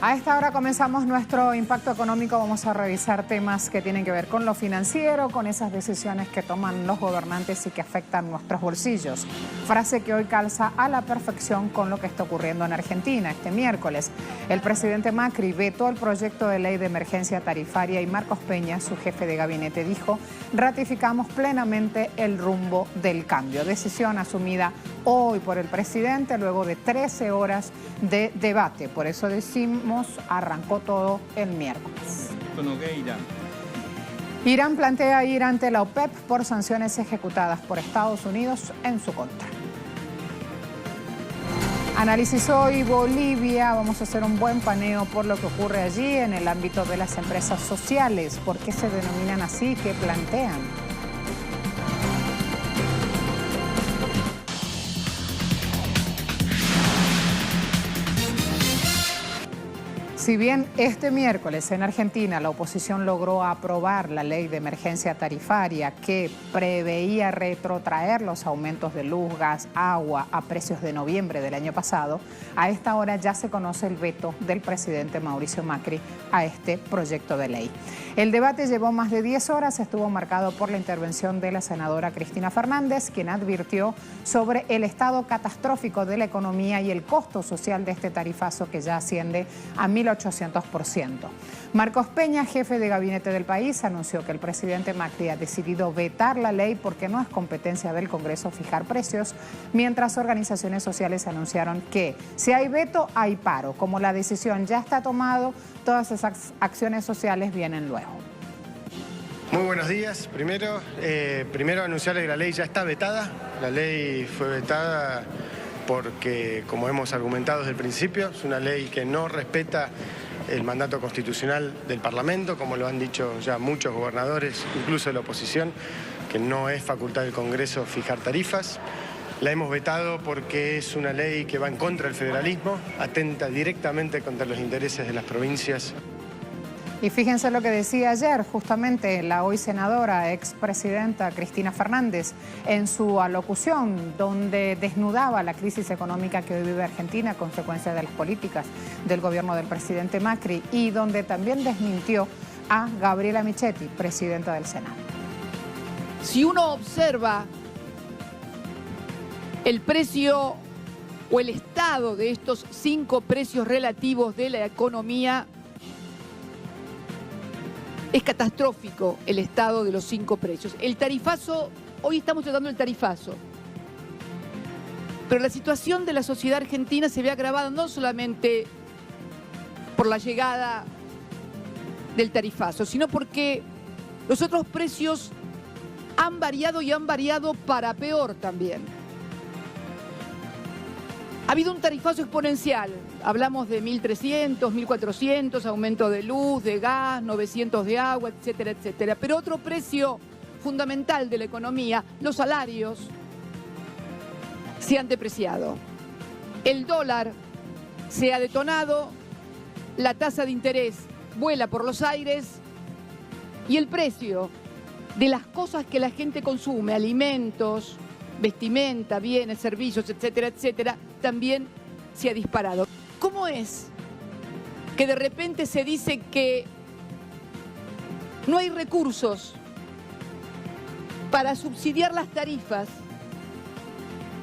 A esta hora comenzamos nuestro impacto económico. Vamos a revisar temas que tienen que ver con lo financiero, con esas decisiones que toman los gobernantes y que afectan nuestros bolsillos. Frase que hoy calza a la perfección con lo que está ocurriendo en Argentina. Este miércoles, el presidente Macri vetó el proyecto de ley de emergencia tarifaria y Marcos Peña, su jefe de gabinete, dijo: ratificamos plenamente el rumbo del cambio. Decisión asumida hoy por el presidente luego de 13 horas de debate. Por eso decimos, arrancó todo el miércoles. Irán plantea ir ante la OPEP por sanciones ejecutadas por Estados Unidos en su contra. Análisis hoy Bolivia. Vamos a hacer un buen paneo por lo que ocurre allí en el ámbito de las empresas sociales. ¿Por qué se denominan así? ¿Qué plantean? Si bien este miércoles en Argentina la oposición logró aprobar la ley de emergencia tarifaria que preveía retrotraer los aumentos de luz, gas, agua a precios de noviembre del año pasado, a esta hora ya se conoce el veto del presidente Mauricio Macri a este proyecto de ley. El debate llevó más de 10 horas, estuvo marcado por la intervención de la senadora Cristina Fernández, quien advirtió sobre el estado catastrófico de la economía y el costo social de este tarifazo que ya asciende a 1.800%. Marcos Peña, jefe de gabinete del país, anunció que el presidente Macri ha decidido vetar la ley porque no es competencia del Congreso fijar precios, mientras organizaciones sociales anunciaron que si hay veto, hay paro. Como la decisión ya está tomada, todas esas acciones sociales vienen luego. Muy buenos días. Primero anunciarles que la ley ya está vetada. La ley fue vetada porque, como hemos argumentado desde el principio, es una ley que no respeta el mandato constitucional del Parlamento, como lo han dicho ya muchos gobernadores, incluso de la oposición, que no es facultad del Congreso fijar tarifas. La hemos vetado porque es una ley que va en contra del federalismo, atenta directamente contra los intereses de las provincias. Y fíjense lo que decía ayer justamente la hoy senadora, expresidenta Cristina Fernández, en su alocución, donde desnudaba la crisis económica que hoy vive Argentina a consecuencia de las políticas del gobierno del presidente Macri, y donde también desmintió a Gabriela Michetti, presidenta del Senado. Si uno observa el precio o el estado de estos 5 precios relativos de la economía, es catastrófico el estado de los 5 precios. El tarifazo, hoy estamos tratando el tarifazo, pero la situación de la sociedad argentina se ve agravada no solamente por la llegada del tarifazo, sino porque los otros precios han variado y han variado para peor también. Ha habido un tarifazo exponencial, hablamos de 1.300, 1.400, aumento de luz, de gas, 900 de agua, etcétera, etcétera. Pero otro precio fundamental de la economía, los salarios, se han depreciado. El dólar se ha detonado, la tasa de interés vuela por los aires y el precio de las cosas que la gente consume, alimentos, vestimenta, bienes, servicios, etcétera, etcétera, también se ha disparado. ¿Cómo es que de repente se dice que no hay recursos para subsidiar las tarifas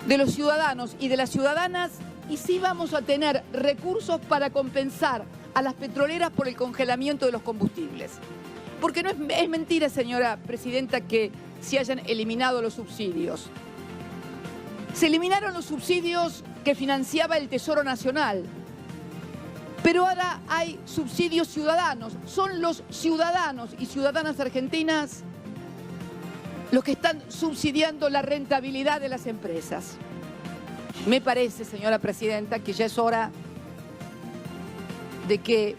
de los ciudadanos y de las ciudadanas, y sí vamos a tener recursos para compensar a las petroleras por el congelamiento de los combustibles? Porque no es mentira, señora presidenta, que se hayan eliminado los subsidios. Se eliminaron los subsidios que financiaba el Tesoro Nacional, pero ahora hay subsidios ciudadanos. Son los ciudadanos y ciudadanas argentinas los que están subsidiando la rentabilidad de las empresas. Me parece, señora presidenta, que ya es hora de que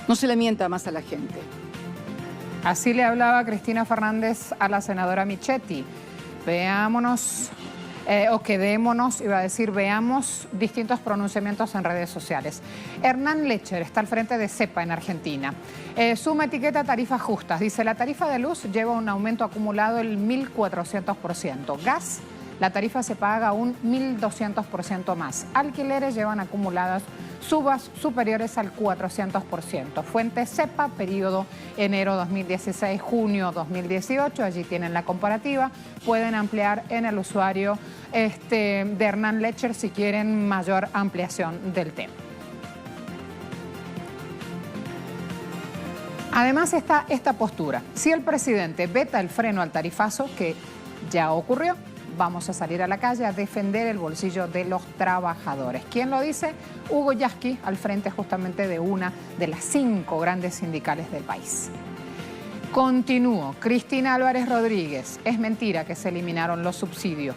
no se le mienta más a la gente. Así le hablaba Cristina Fernández a la senadora Michetti. Veámonos, veamos distintos pronunciamientos en redes sociales. Hernán Lecher está al frente de CEPA en Argentina. Suma etiqueta tarifas justas. Dice, la tarifa de luz lleva un aumento acumulado del 1.400%. Gas, la tarifa se paga un 1.200% más. Alquileres llevan acumuladas subas superiores al 400%. Fuente CEPA, periodo enero 2016-junio 2018. Allí tienen la comparativa. Pueden ampliar en el usuario de Hernán Lecher si quieren mayor ampliación del tema. Además está esta postura. Si el presidente veta el freno al tarifazo, que ya ocurrió, vamos a salir a la calle a defender el bolsillo de los trabajadores. ¿Quién lo dice? Hugo Yasky, al frente justamente de una de las 5 grandes sindicales del país. Continúo. Cristina Álvarez Rodríguez. Es mentira que se eliminaron los subsidios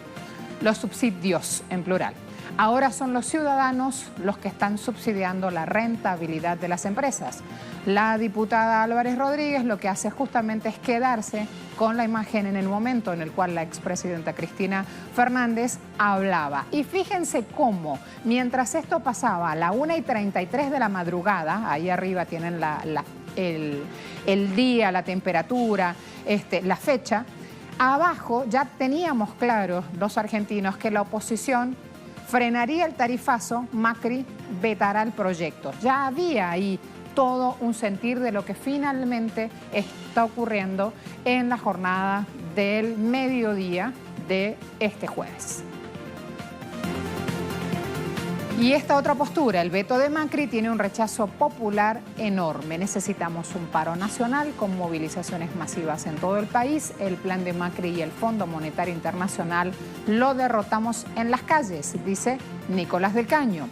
en plural. Ahora son los ciudadanos los que están subsidiando la rentabilidad de las empresas. La diputada Álvarez Rodríguez lo que hace justamente es quedarse con la imagen en el momento en el cual la expresidenta Cristina Fernández hablaba. Y fíjense cómo, mientras esto pasaba a la 1:33 de la madrugada, ahí arriba tienen el día, la temperatura, la fecha, abajo ya teníamos claros los argentinos que la oposición frenaría el tarifazo, Macri vetará el proyecto. Ya había ahí todo un sentir de lo que finalmente está ocurriendo en la jornada del mediodía de este jueves. Y esta otra postura, el veto de Macri, tiene un rechazo popular enorme. Necesitamos un paro nacional con movilizaciones masivas en todo el país. El plan de Macri y el Fondo Monetario Internacional lo derrotamos en las calles, dice Nicolás del Caño.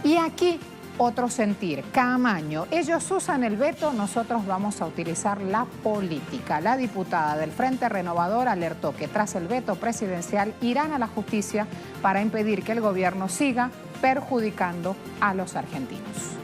Y aquí otro sentir, Caamaño. Ellos usan el veto, nosotros vamos a utilizar la política. La diputada del Frente Renovador alertó que tras el veto presidencial irán a la justicia para impedir que el gobierno siga perjudicando a los argentinos.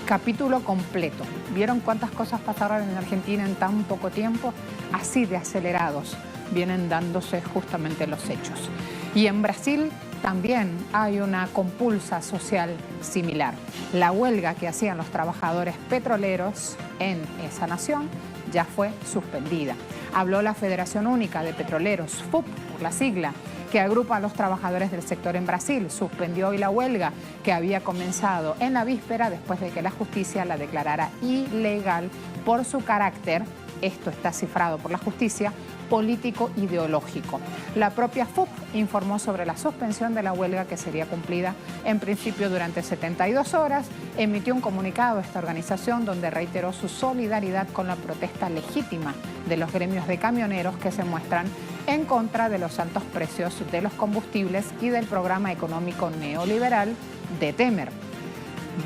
Capítulo completo. ¿Vieron cuántas cosas pasaron en Argentina en tan poco tiempo? Así de acelerados vienen dándose justamente los hechos. Y en Brasil también hay una compulsa social similar. La huelga que hacían los trabajadores petroleros en esa nación ya fue suspendida. Habló la Federación Única de Petroleros, FUP, por la sigla, que agrupa a los trabajadores del sector en Brasil. Suspendió hoy la huelga que había comenzado en la víspera después de que la justicia la declarara ilegal por su carácter, esto está cifrado por la justicia, político-ideológico. La propia FUP informó sobre la suspensión de la huelga que sería cumplida en principio durante 72 horas. Emitió un comunicado a esta organización donde reiteró su solidaridad con la protesta legítima de los gremios de camioneros que se muestran en contra de los altos precios de los combustibles y del programa económico neoliberal de Temer.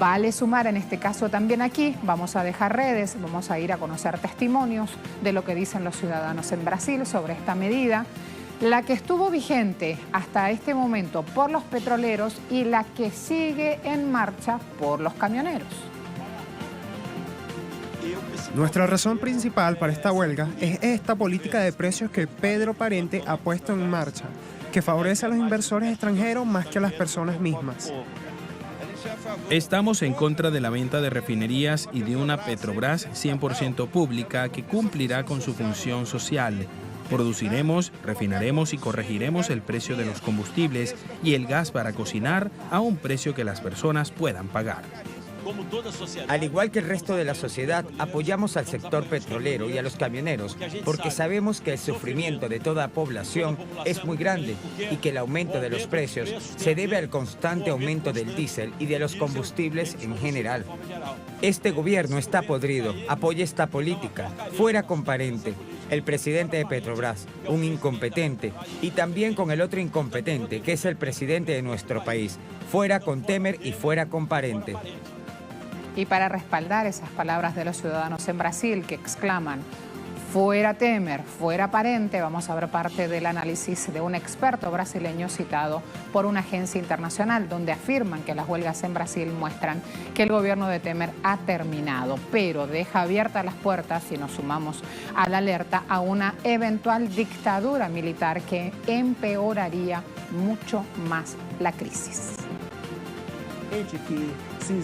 Vale sumar en este caso también aquí, vamos a dejar redes, vamos a ir a conocer testimonios de lo que dicen los ciudadanos en Brasil sobre esta medida, la que estuvo vigente hasta este momento por los petroleros y la que sigue en marcha por los camioneros. Nuestra razón principal para esta huelga es esta política de precios que Pedro Parente ha puesto en marcha, que favorece a los inversores extranjeros más que a las personas mismas. Estamos en contra de la venta de refinerías y de una Petrobras 100% pública que cumplirá con su función social. Produciremos, refinaremos y corregiremos el precio de los combustibles y el gas para cocinar a un precio que las personas puedan pagar. Al igual que el resto de la sociedad, apoyamos al sector petrolero y a los camioneros porque sabemos que el sufrimiento de toda población es muy grande y que el aumento de los precios se debe al constante aumento del diésel y de los combustibles en general. Este gobierno está podrido, apoya esta política, fuera con Parente, el presidente de Petrobras, un incompetente, y también con el otro incompetente, que es el presidente de nuestro país, fuera con Temer y fuera con Parente. Y para respaldar esas palabras de los ciudadanos en Brasil que exclaman fuera Temer, fuera Parente, vamos a ver parte del análisis de un experto brasileño citado por una agencia internacional donde afirman que las huelgas en Brasil muestran que el gobierno de Temer ha terminado, pero deja abiertas las puertas, si nos sumamos a la alerta, a una eventual dictadura militar que empeoraría mucho más la crisis.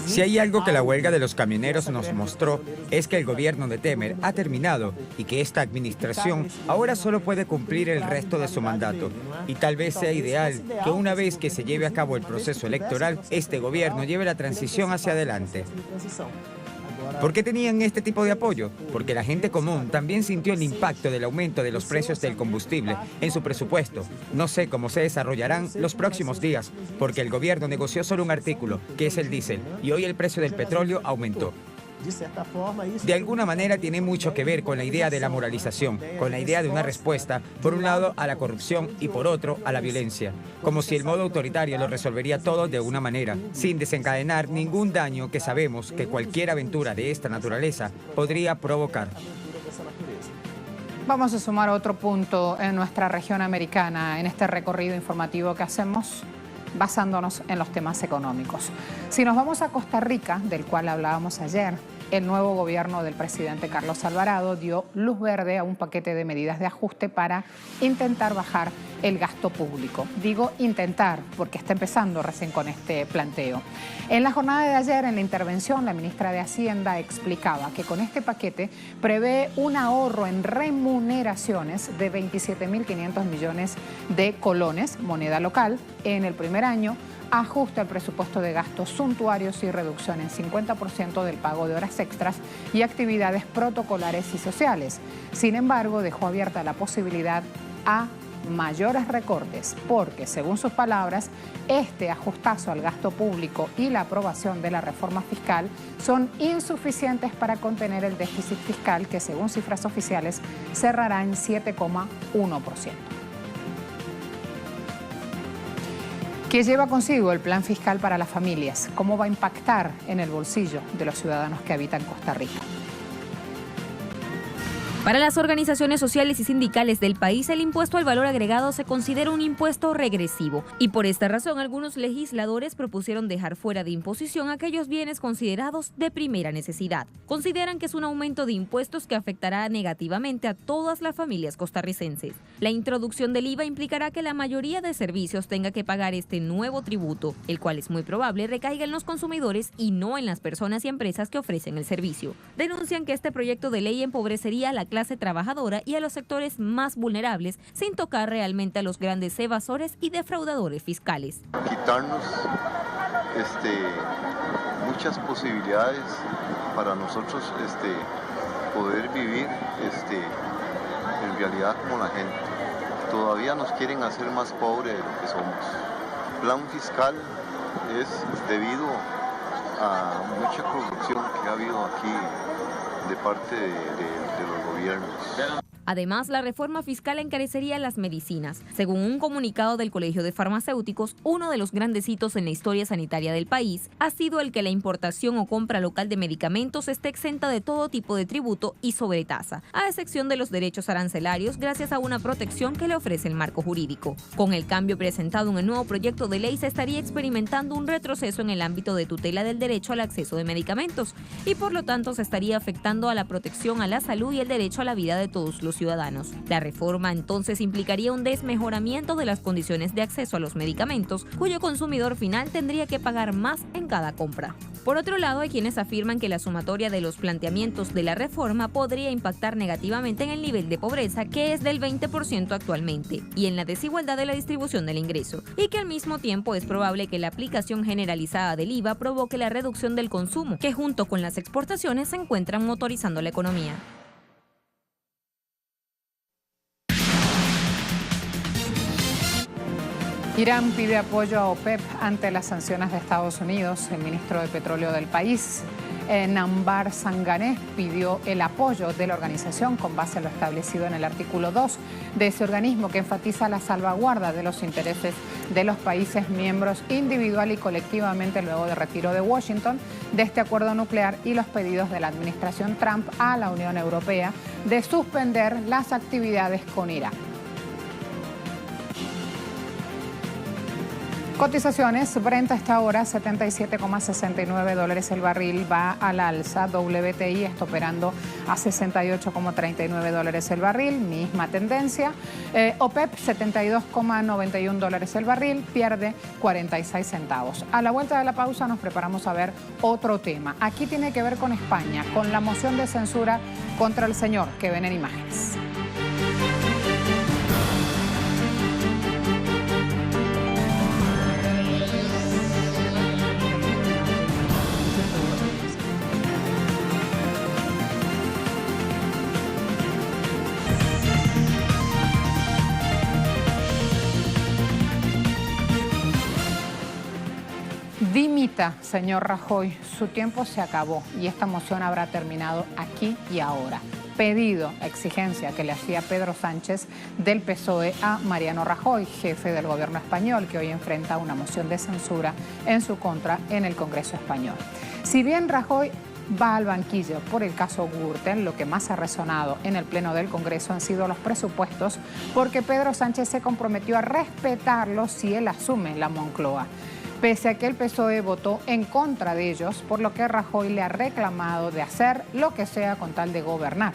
Si hay algo que la huelga de los camioneros nos mostró, es que el gobierno de Temer ha terminado y que esta administración ahora solo puede cumplir el resto de su mandato. Y tal vez sea ideal que una vez que se lleve a cabo el proceso electoral, este gobierno lleve la transición hacia adelante. ¿Por qué tenían este tipo de apoyo? Porque la gente común también sintió el impacto del aumento de los precios del combustible en su presupuesto. No sé cómo se desarrollarán los próximos días, porque el gobierno negoció solo un artículo, que es el diésel, y hoy el precio del petróleo aumentó. De alguna manera tiene mucho que ver con la idea de la moralización, con la idea de una respuesta, por un lado, a la corrupción y por otro, a la violencia. Como si el modo autoritario lo resolvería todo de una manera, sin desencadenar ningún daño que sabemos que cualquier aventura de esta naturaleza podría provocar. Vamos a sumar otro punto en nuestra región americana, en este recorrido informativo que hacemos basándonos en los temas económicos. Si nos vamos a Costa Rica, del cual hablábamos ayer, el nuevo gobierno del presidente Carlos Alvarado dio luz verde a un paquete de medidas de ajuste para intentar bajar el gasto público. Digo intentar porque está empezando recién con este planteo. En la jornada de ayer, en la intervención, la ministra de Hacienda explicaba que con este paquete prevé un ahorro en remuneraciones de 27.500 millones de colones, moneda local, en el primer año, ajuste al presupuesto de gastos suntuarios y reducción en 50% del pago de horas extras y actividades protocolares y sociales. Sin embargo, dejó abierta la posibilidad a mayores recortes porque, según sus palabras, este ajustazo al gasto público y la aprobación de la reforma fiscal son insuficientes para contener el déficit fiscal que, según cifras oficiales, cerrará en 7,1%. ¿Qué lleva consigo el plan fiscal para las familias? ¿Cómo va a impactar en el bolsillo de los ciudadanos que habitan Costa Rica? Para las organizaciones sociales y sindicales del país, el impuesto al valor agregado se considera un impuesto regresivo y por esta razón algunos legisladores propusieron dejar fuera de imposición aquellos bienes considerados de primera necesidad. Consideran que es un aumento de impuestos que afectará negativamente a todas las familias costarricenses. La introducción del IVA implicará que la mayoría de servicios tenga que pagar este nuevo tributo, el cual es muy probable recaiga en los consumidores y no en las personas y empresas que ofrecen el servicio. Denuncian que este proyecto de ley empobrecería a la clase trabajadora y a los sectores más vulnerables sin tocar realmente a los grandes evasores y defraudadores fiscales. Quitarnos muchas posibilidades para nosotros poder vivir en realidad como la gente. Todavía nos quieren hacer más pobres de lo que somos. El plan fiscal es debido a mucha corrupción que ha habido aquí de parte de los gobiernos. Además, la reforma fiscal encarecería las medicinas. Según un comunicado del Colegio de Farmacéuticos, uno de los grandes hitos en la historia sanitaria del país ha sido el que la importación o compra local de medicamentos esté exenta de todo tipo de tributo y sobretasa, a excepción de los derechos arancelarios gracias a una protección que le ofrece el marco jurídico. Con el cambio presentado en el nuevo proyecto de ley se estaría experimentando un retroceso en el ámbito de tutela del derecho al acceso de medicamentos y por lo tanto se estaría afectando a la protección a la salud y el derecho a la vida de todos los ciudadanos. La reforma entonces implicaría un desmejoramiento de las condiciones de acceso a los medicamentos, cuyo consumidor final tendría que pagar más en cada compra. Por otro lado, hay quienes afirman que la sumatoria de los planteamientos de la reforma podría impactar negativamente en el nivel de pobreza, que es del 20% actualmente, y en la desigualdad de la distribución del ingreso, y que al mismo tiempo es probable que la aplicación generalizada del IVA provoque la reducción del consumo, que junto con las exportaciones se encuentran motorizando la economía. Irán pide apoyo a OPEP ante las sanciones de Estados Unidos. El ministro de Petróleo del país, Nambar Sanganeh, pidió el apoyo de la organización con base a lo establecido en el artículo 2 de ese organismo que enfatiza la salvaguarda de los intereses de los países miembros individual y colectivamente luego del retiro de Washington de este acuerdo nuclear y los pedidos de la administración Trump a la Unión Europea de suspender las actividades con Irán. Cotizaciones, Brent a esta hora $77,69 el barril, va al alza. WTI está operando a $68,39 el barril, misma tendencia. OPEP $72,91 el barril, pierde 46 centavos. A la vuelta de la pausa nos preparamos a ver otro tema. Aquí tiene que ver con España, con la moción de censura contra el señor que ven en imágenes. Dimita, señor Rajoy, su tiempo se acabó y esta moción habrá terminado aquí y ahora. Pedido, exigencia que le hacía Pedro Sánchez del PSOE a Mariano Rajoy, jefe del gobierno español, que hoy enfrenta una moción de censura en su contra en el Congreso español. Si bien Rajoy va al banquillo por el caso Gürtel, lo que más ha resonado en el Pleno del Congreso han sido los presupuestos, porque Pedro Sánchez se comprometió a respetarlos si él asume la Moncloa. Pese a que el PSOE votó en contra de ellos, por lo que Rajoy le ha reclamado de hacer lo que sea con tal de gobernar.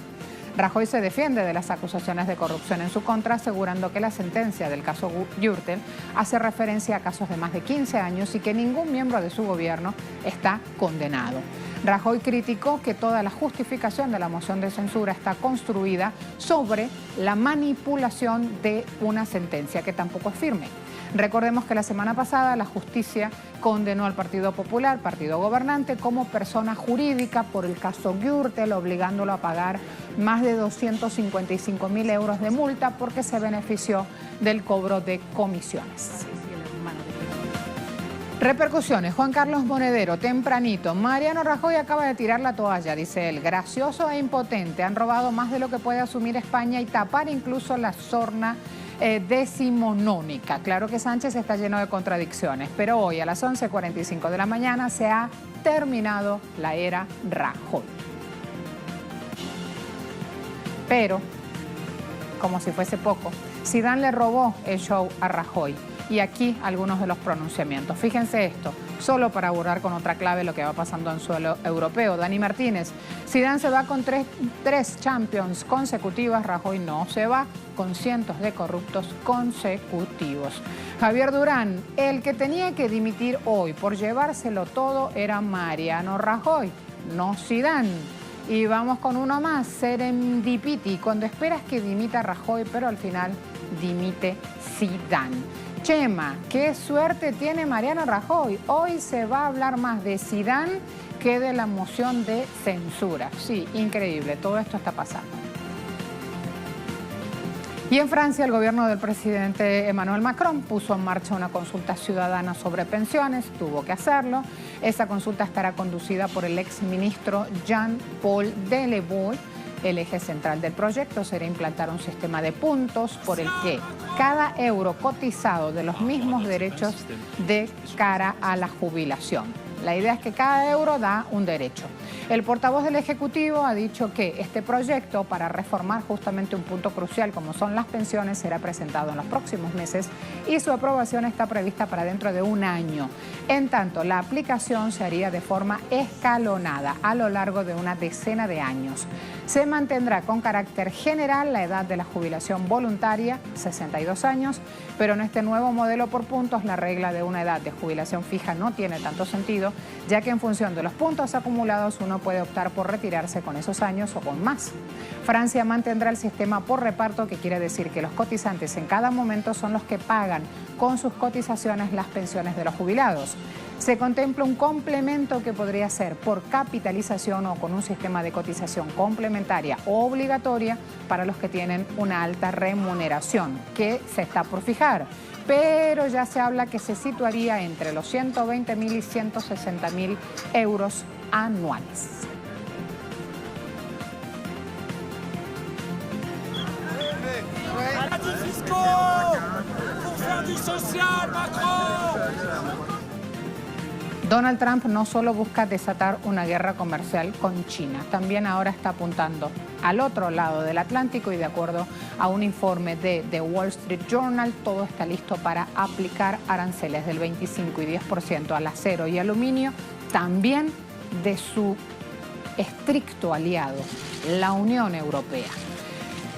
Rajoy se defiende de las acusaciones de corrupción en su contra, asegurando que la sentencia del caso Gürtel hace referencia a casos de más de 15 años y que ningún miembro de su gobierno está condenado. Rajoy criticó que toda la justificación de la moción de censura está construida sobre la manipulación de una sentencia que tampoco es firme. Recordemos que la semana pasada la justicia condenó al Partido Popular, partido gobernante, como persona jurídica por el caso Gürtel, obligándolo a pagar más de 255.000 euros de multa porque se benefició del cobro de comisiones. Repercusiones. Juan Carlos Monedero, tempranito. Mariano Rajoy acaba de tirar la toalla, dice él. Gracioso e impotente. Han robado más de lo que puede asumir España y tapar incluso la sorna decimonónica. Claro que Sánchez está lleno de contradicciones, pero hoy a las 11:45 de la mañana se ha terminado la era Rajoy. Pero, como si fuese poco, Zidane le robó el show a Rajoy. Y aquí algunos de los pronunciamientos. Fíjense esto, solo para abordar con otra clave lo que va pasando en suelo europeo. Dani Martínez, Zidane se va con tres Champions consecutivas, Rajoy no se va con cientos de corruptos consecutivos. Javier Durán, el que tenía que dimitir hoy por llevárselo todo era Mariano Rajoy, no Zidane. Y vamos con uno más, Serendipity, cuando esperas que dimita Rajoy, pero al final dimite Zidane. Chema, qué suerte tiene Mariano Rajoy. Hoy se va a hablar más de Zidane que de la moción de censura. Sí, increíble, todo esto está pasando. Y en Francia, el gobierno del presidente Emmanuel Macron puso en marcha una consulta ciudadana sobre pensiones, tuvo que hacerlo. Esa consulta estará conducida por el exministro Jean-Paul Delevoye. El eje central del proyecto será implantar un sistema de puntos por el que cada euro cotizado de los mismos derechos de cara a la jubilación. La idea es que cada euro da un derecho. El portavoz del Ejecutivo ha dicho que este proyecto, para reformar justamente un punto crucial como son las pensiones, será presentado en los próximos meses y su aprobación está prevista para dentro de un año. En tanto, la aplicación se haría de forma escalonada a lo largo de una decena de años. Se mantendrá con carácter general la edad de la jubilación voluntaria, 62 años, pero en este nuevo modelo por puntos la regla de una edad de jubilación fija no tiene tanto sentido, ya que en función de los puntos acumulados uno puede optar por retirarse con esos años o con más. Francia mantendrá el sistema por reparto, que quiere decir que los cotizantes en cada momento son los que pagan con sus cotizaciones las pensiones de los jubilados. Se contempla un complemento que podría ser por capitalización o con un sistema de cotización complementaria o obligatoria para los que tienen una alta remuneración, que se está por fijar. Pero ya se habla que se situaría entre los 120.000 y 160.000 euros anuales. Donald Trump no solo busca desatar una guerra comercial con China, también ahora está apuntando al otro lado del Atlántico y de acuerdo a un informe de The Wall Street Journal, todo está listo para aplicar aranceles del 25 y 10% al acero y aluminio, también de su estricto aliado, la Unión Europea.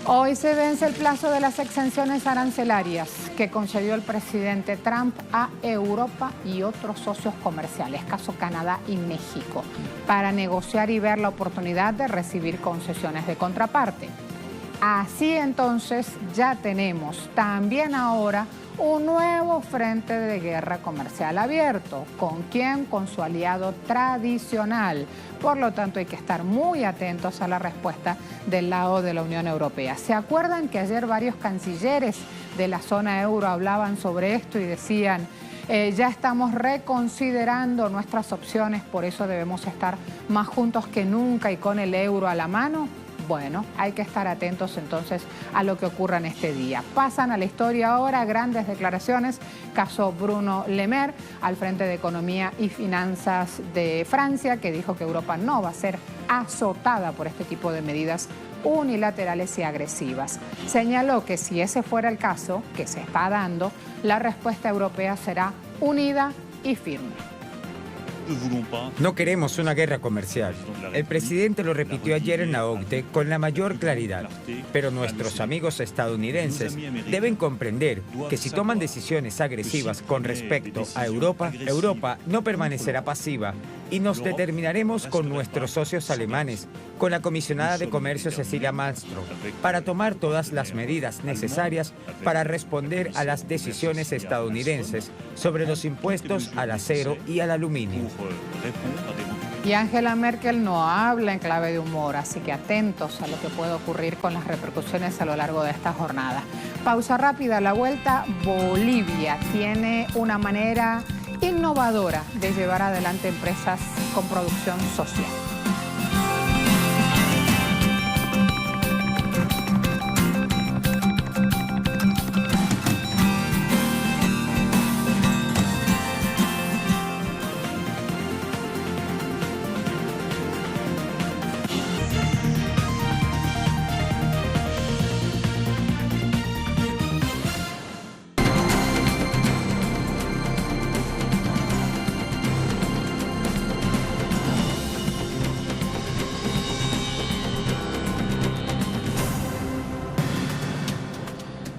Hoy se vence el plazo de las exenciones arancelarias que concedió el presidente Trump a Europa y otros socios comerciales, caso Canadá y México, para negociar y ver la oportunidad de recibir concesiones de contraparte. Así entonces ya tenemos también ahora un nuevo frente de guerra comercial abierto. ¿Con quién? Con su aliado tradicional. Por lo tanto, hay que estar muy atentos a la respuesta del lado de la Unión Europea. ¿Se acuerdan que ayer varios cancilleres de la zona euro hablaban sobre esto y decían, ya estamos reconsiderando nuestras opciones, por eso debemos estar más juntos que nunca y con el euro a la mano? Bueno, hay que estar atentos entonces a lo que ocurra en este día. Pasan a la historia ahora grandes declaraciones, caso Bruno Le Maire, al frente de Economía y Finanzas de Francia, que dijo que Europa no va a ser azotada por este tipo de medidas unilaterales y agresivas. Señaló que si ese fuera el caso, que se está dando, la respuesta europea será unida y firme. No queremos una guerra comercial. El presidente lo repitió ayer en la OCDE con la mayor claridad. Pero nuestros amigos estadounidenses deben comprender que si toman decisiones agresivas con respecto a Europa, Europa no permanecerá pasiva y nos determinaremos con nuestros socios alemanes, con la comisionada de Comercio Cecilia Malmström, para tomar todas las medidas necesarias para responder a las decisiones estadounidenses sobre los impuestos al acero y al aluminio. Y Angela Merkel no habla en clave de humor, así que atentos a lo que puede ocurrir con las repercusiones a lo largo de esta jornada. Pausa rápida, a la vuelta. Bolivia tiene una manera innovadora de llevar adelante empresas con producción social.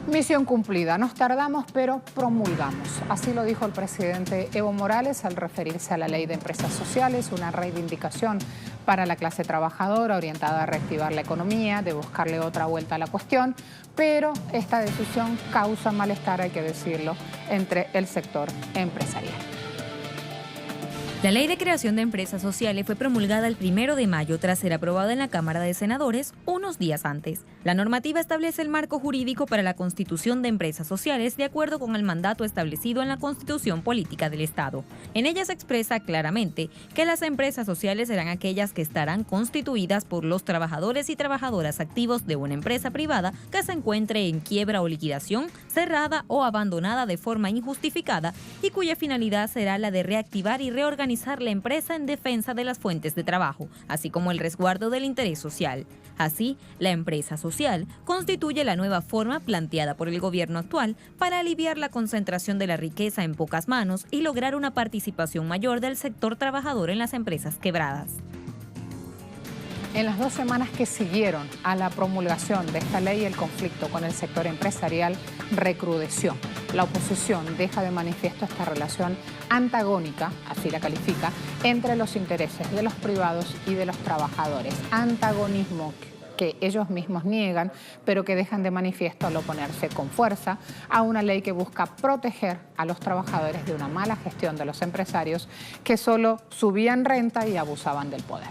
Misión cumplida, nos tardamos pero promulgamos. Así lo dijo el presidente Evo Morales al referirse a la Ley de Empresas Sociales, una reivindicación para la clase trabajadora orientada a reactivar la economía, de buscarle otra vuelta a la cuestión, pero esta decisión causa malestar, hay que decirlo, entre el sector empresarial. La Ley de Creación de Empresas Sociales fue promulgada el 1 de mayo tras ser aprobada en la Cámara de Senadores unos días antes. La normativa establece el marco jurídico para la constitución de empresas sociales de acuerdo con el mandato establecido en la Constitución Política del Estado. En ella se expresa claramente que las empresas sociales serán aquellas que estarán constituidas por los trabajadores y trabajadoras activos de una empresa privada que se encuentre en quiebra o liquidación, cerrada o abandonada de forma injustificada y cuya finalidad será la de reactivar y reorganizar la empresa en defensa de las fuentes de trabajo, así como el resguardo del interés social. Así, la empresa social constituye la nueva forma planteada por el gobierno actual para aliviar la concentración de la riqueza en pocas manos y lograr una participación mayor del sector trabajador en las empresas quebradas. En las 2 semanas que siguieron a la promulgación de esta ley, el conflicto con el sector empresarial recrudeció. La oposición deja de manifiesto esta relación antagónica, así la califica, entre los intereses de los privados y de los trabajadores. Antagonismo que ellos mismos niegan, pero que dejan de manifiesto al oponerse con fuerza a una ley que busca proteger a los trabajadores de una mala gestión de los empresarios que solo subían renta y abusaban del poder.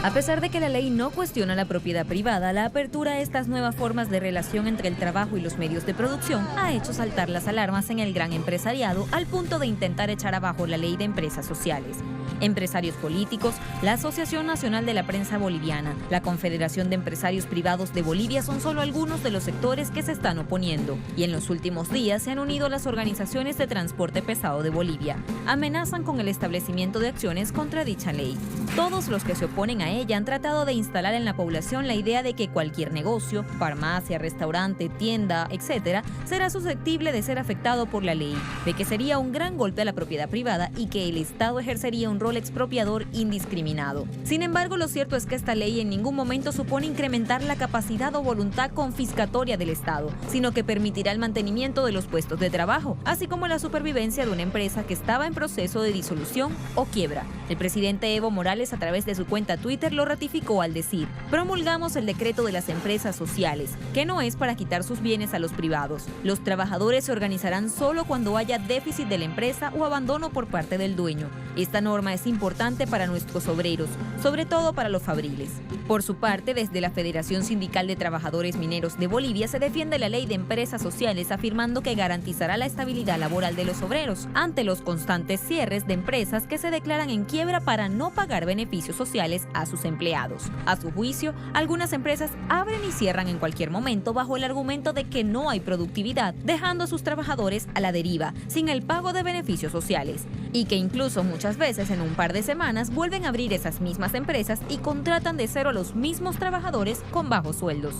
A pesar de que la ley no cuestiona la propiedad privada, la apertura a estas nuevas formas de relación entre el trabajo y los medios de producción ha hecho saltar las alarmas en el gran empresariado al punto de intentar echar abajo la ley de empresas sociales. Empresarios políticos, la Asociación Nacional de la Prensa Boliviana, la Confederación de Empresarios Privados de Bolivia son solo algunos de los sectores que se están oponiendo. Y en los últimos días se han unido las organizaciones de transporte pesado de Bolivia. Amenazan con el establecimiento de acciones contra dicha ley. Todos los que se oponen a ella han tratado de instalar en la población la idea de que cualquier negocio, farmacia, restaurante, tienda, etc., será susceptible de ser afectado por la ley, de que sería un gran golpe a la propiedad privada y que el Estado ejercería un rol expropiador indiscriminado. Sin embargo, lo cierto es que esta ley en ningún momento supone incrementar la capacidad o voluntad confiscatoria del Estado, sino que permitirá el mantenimiento de los puestos de trabajo, así como la supervivencia de una empresa que estaba en proceso de disolución o quiebra. El presidente Evo Morales, a través de su cuenta Twitter, lo ratificó al decir: promulgamos el decreto de las empresas sociales, que no es para quitar sus bienes a los privados. Los trabajadores se organizarán solo cuando haya déficit de la empresa o abandono por parte del dueño. Esta norma es importante para nuestros obreros, sobre todo para los fabriles. Por su parte, desde la Federación Sindical de Trabajadores Mineros de Bolivia se defiende la ley de empresas sociales, afirmando que garantizará la estabilidad laboral de los obreros ante los constantes cierres de empresas que se declaran en quiebra para no pagar beneficios sociales a sus empleados. A su juicio, algunas empresas abren y cierran en cualquier momento bajo el argumento de que no hay productividad, dejando a sus trabajadores a la deriva, sin el pago de beneficios sociales, y que incluso muchas veces en un par de semanas vuelven a abrir esas mismas empresas y contratan de cero a los mismos trabajadores con bajos sueldos.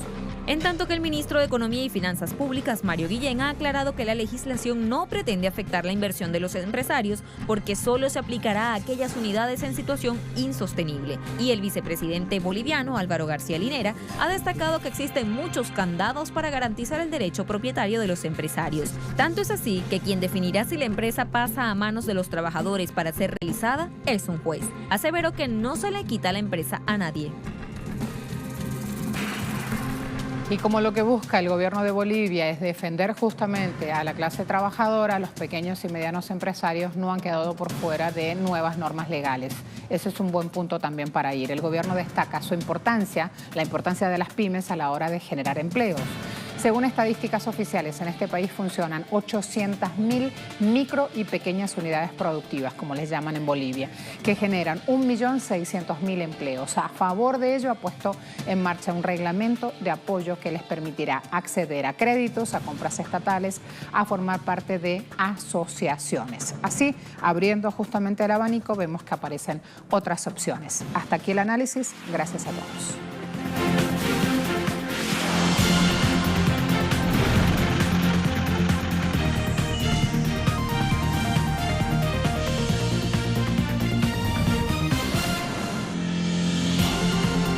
En tanto que el ministro de Economía y Finanzas Públicas, Mario Guillén, ha aclarado que la legislación no pretende afectar la inversión de los empresarios porque solo se aplicará a aquellas unidades en situación insostenible. Y el vicepresidente boliviano, Álvaro García Linera, ha destacado que existen muchos candados para garantizar el derecho propietario de los empresarios. Tanto es así que quien definirá si la empresa pasa a manos de los trabajadores para ser realizada es un juez. Aseveró que no se le quita la empresa a nadie. Y como lo que busca el gobierno de Bolivia es defender justamente a la clase trabajadora, los pequeños y medianos empresarios no han quedado por fuera de nuevas normas legales. Ese es un buen punto también para ir. El gobierno destaca su importancia, la importancia de las pymes a la hora de generar empleos. Según estadísticas oficiales, en este país funcionan 800.000 micro y pequeñas unidades productivas, como les llaman en Bolivia, que generan 1.600.000 empleos. A favor de ello ha puesto en marcha un reglamento de apoyo que les permitirá acceder a créditos, a compras estatales, a formar parte de asociaciones. Así, abriendo justamente el abanico, vemos que aparecen otras opciones. Hasta aquí el análisis. Gracias a todos.